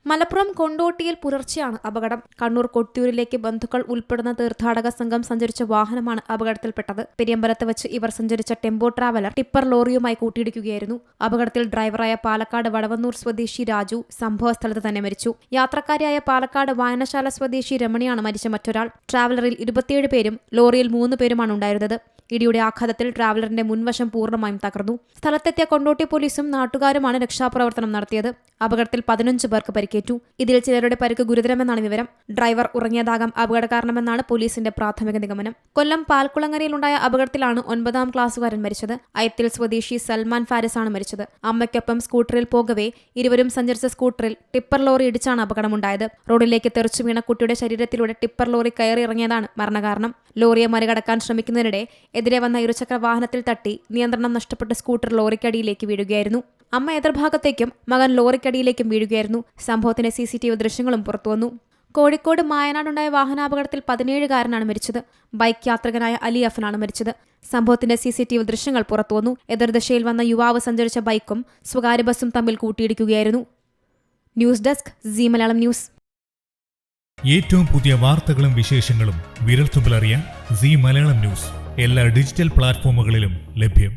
മലപ്പുറം കൊണ്ടോട്ടിയിൽ പുലർച്ചെയാണ് അപകടം. കണ്ണൂർ കൊട്ടിയൂരിലേക്ക് ബന്ധുക്കൾ ഉൾപ്പെടുന്ന തീർത്ഥാടക സംഘം സഞ്ചരിച്ച വാഹനമാണ് അപകടത്തിൽപ്പെട്ടത്. പെരിയമ്പലത്ത് വെച്ച് ഇവർ സഞ്ചരിച്ച ടെമ്പോ ട്രാവലർ ടിപ്പർ ലോറിയുമായി കൂട്ടിയിടിക്കുകയായിരുന്നു. അപകടത്തിൽ ഡ്രൈവറായ പാലക്കാട് വടവന്നൂർ സ്വദേശി രാജു സംഭവസ്ഥലത്ത് തന്നെ മരിച്ചു. യാത്രക്കാരിയായ പാലക്കാട് വായനശാല സ്വദേശി രമണിയാണ് മരിച്ച മറ്റൊരാൾ. ട്രാവലറിൽ 27 പേരും ലോറിയിൽ 3 പേരുമാണ് ഉണ്ടായിരുന്നത്. ഇടിയുടെ ആഘാതത്തിൽ ട്രാവലറിന്റെ മുൻവശം പൂർണ്ണമായും തകർന്നു. സ്ഥലത്തെത്തിയ കൊണ്ടോട്ടി പോലീസും നാട്ടുകാരുമാണ് രക്ഷാപ്രവർത്തനം നടത്തിയത്. അപകടത്തിൽ 15 പേർക്ക് പരിക്കേറ്റു. ഇതിൽ ചിലരുടെ പരിക്ക് ഗുരുതരമെന്നാണ് വിവരം. ഡ്രൈവർ ഉറങ്ങിയതാകാം അപകട കാരണമെന്നാണ് പോലീസിന്റെ പ്രാഥമിക നിഗമനം. കൊല്ലം പാൽക്കുളങ്ങരയിലുണ്ടായ അപകടത്തിലാണ് 9ാം ക്ലാസ്സുകാരൻ മരിച്ചത്. അയത്തിൽ സ്വദേശി സൽമാൻ ഫാരിസാണ് മരിച്ചത്. അമ്മയ്ക്കൊപ്പം സ്കൂട്ടറിൽ പോകവേ ഇരുവരും സഞ്ചരിച്ച സ്കൂട്ടറിൽ ടിപ്പർ ലോറി ഇടിച്ചാണ് അപകടമുണ്ടായത്. റോഡിലേക്ക് തെറിച്ചു വീണ കുട്ടിയുടെ ശരീരത്തിലൂടെ ടിപ്പർ ലോറി കയറിയിറങ്ങിയതാണ് മരണകാരണം. ലോറിയെ മറികടക്കാൻ ശ്രമിക്കുന്നതിനിടെ എതിരെ വന്ന ഇരുചക്ര വാഹനത്തിൽ തട്ടി നിയന്ത്രണം നഷ്ടപ്പെട്ട സ്കൂട്ടർ ലോറിക്കടിയിലേക്ക് വീഴുകയായിരുന്നു. അമ്മ എതിർഭാഗത്തേക്കും മകൻ ലോറിക്കടിയിലേക്കും വീഴുകയായിരുന്നു. സംഭവത്തിന്റെ CCTV ദൃശ്യങ്ങളും പുറത്തുവന്നു. കോഴിക്കോട് മായനാടുണ്ടായ വാഹനാപകടത്തിൽ 17കാരനാണ് മരിച്ചത്. ബൈക്ക് യാത്രികനായ അലി അഫനാണ് മരിച്ചത്. സംഭവത്തിന്റെ CCTV ദൃശ്യങ്ങൾ പുറത്തുവന്നു. എതിർദിശയിൽ വന്ന യുവാവ് സഞ്ചരിച്ച ബൈക്കും സ്വകാര്യ ബസും തമ്മിൽ കൂട്ടിയിടിക്കുകയായിരുന്നു. News desk Zee Malayalam news. ഏറ്റവും പുതിയ വാർത്തകളും വിശേഷങ്ങളും വിരൽത്തുമ്പിലറിയാൻ സീ മലയാളം ന്യൂസ് എല്ലാ ഡിജിറ്റൽ പ്ലാറ്റ്ഫോമുകളിലും ലഭ്യം.